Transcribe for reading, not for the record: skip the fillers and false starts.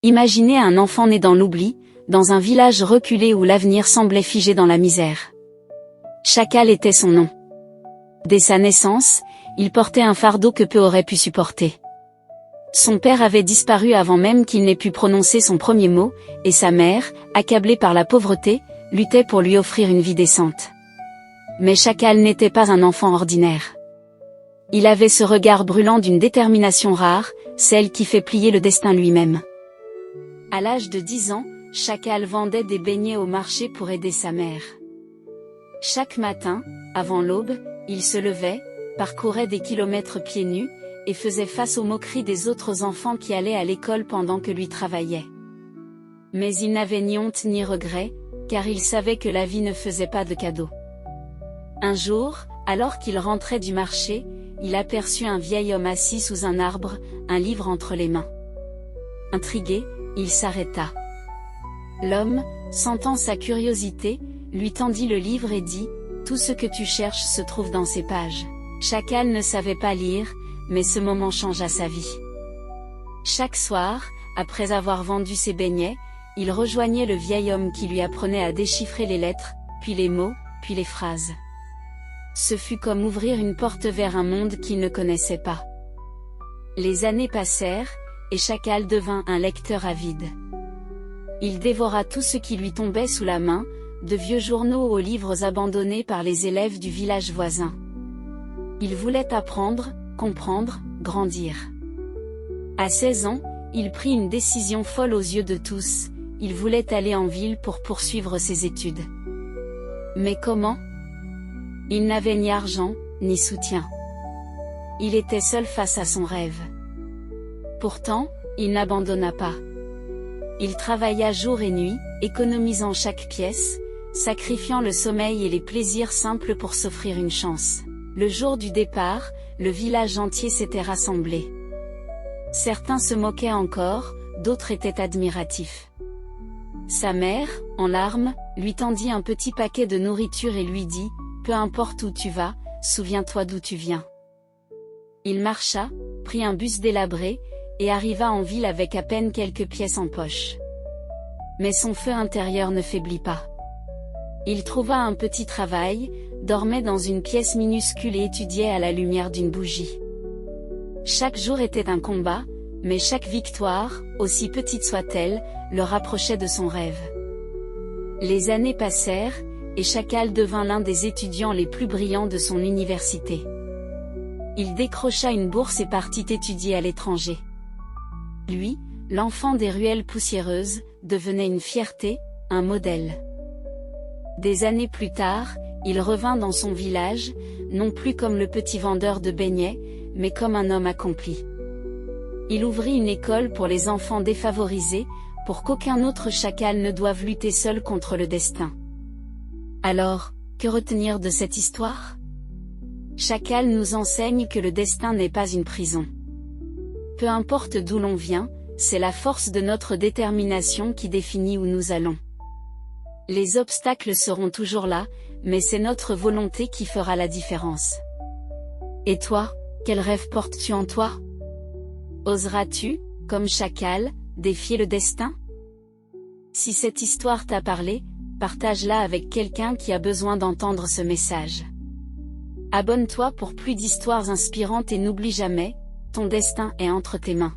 Imaginez un enfant né dans l'oubli, dans un village reculé où l'avenir semblait figé dans la misère. Chacal était son nom. Dès sa naissance, il portait un fardeau que peu auraient pu supporter. Son père avait disparu avant même qu'il n'ait pu prononcer son premier mot, et sa mère, accablée par la pauvreté, luttait pour lui offrir une vie décente. Mais Chacal n'était pas un enfant ordinaire. Il avait ce regard brûlant d'une détermination rare, celle qui fait plier le destin lui-même. À l'âge de 10 ans, Chacal vendait des beignets au marché pour aider sa mère. Chaque matin, avant l'aube, il se levait, parcourait des kilomètres pieds nus, et faisait face aux moqueries des autres enfants qui allaient à l'école pendant que lui travaillait. Mais il n'avait ni honte ni regret, car il savait que la vie ne faisait pas de cadeaux. Un jour, alors qu'il rentrait du marché, il aperçut un vieil homme assis sous un arbre, un livre entre les mains. Intrigué, il s'arrêta. L'homme, sentant sa curiosité, lui tendit le livre et dit « Tout ce que tu cherches se trouve dans ces pages ». Chacal ne savait pas lire, mais ce moment changea sa vie. Chaque soir, après avoir vendu ses beignets, il rejoignait le vieil homme qui lui apprenait à déchiffrer les lettres, puis les mots, puis les phrases. Ce fut comme ouvrir une porte vers un monde qu'il ne connaissait pas. Les années passèrent, et Chacal devint un lecteur avide. Il dévora tout ce qui lui tombait sous la main, de vieux journaux aux livres abandonnés par les élèves du village voisin. Il voulait apprendre, comprendre, grandir. À 16 ans, il prit une décision folle aux yeux de tous, il voulait aller en ville pour poursuivre ses études. Mais comment? Il n'avait ni argent, ni soutien. Il était seul face à son rêve. Pourtant, il n'abandonna pas. Il travailla jour et nuit, économisant chaque pièce, sacrifiant le sommeil et les plaisirs simples pour s'offrir une chance. Le jour du départ, le village entier s'était rassemblé. Certains se moquaient encore, d'autres étaient admiratifs. Sa mère, en larmes, lui tendit un petit paquet de nourriture et lui dit « Peu importe où tu vas, souviens-toi d'où tu viens ». Il marcha, prit un bus délabré, et arriva en ville avec à peine quelques pièces en poche. Mais son feu intérieur ne faiblit pas. Il trouva un petit travail, dormait dans une pièce minuscule et étudiait à la lumière d'une bougie. Chaque jour était un combat, mais chaque victoire, aussi petite soit-elle, le rapprochait de son rêve. Les années passèrent, et Chacal devint l'un des étudiants les plus brillants de son université. Il décrocha une bourse et partit étudier à l'étranger. Lui, l'enfant des ruelles poussiéreuses, devenait une fierté, un modèle. Des années plus tard, il revint dans son village, non plus comme le petit vendeur de beignets, mais comme un homme accompli. Il ouvrit une école pour les enfants défavorisés, pour qu'aucun autre chacal ne doive lutter seul contre le destin. Alors, que retenir de cette histoire? Chacal nous enseigne que le destin n'est pas une prison. Peu importe d'où l'on vient, c'est la force de notre détermination qui définit où nous allons. Les obstacles seront toujours là, mais c'est notre volonté qui fera la différence. Et toi, quel rêve portes-tu en toi? Oseras-tu, comme Chacal, défier le destin? Si cette histoire t'a parlé, partage-la avec quelqu'un qui a besoin d'entendre ce message. Abonne-toi pour plus d'histoires inspirantes et n'oublie jamais, ton destin est entre tes mains.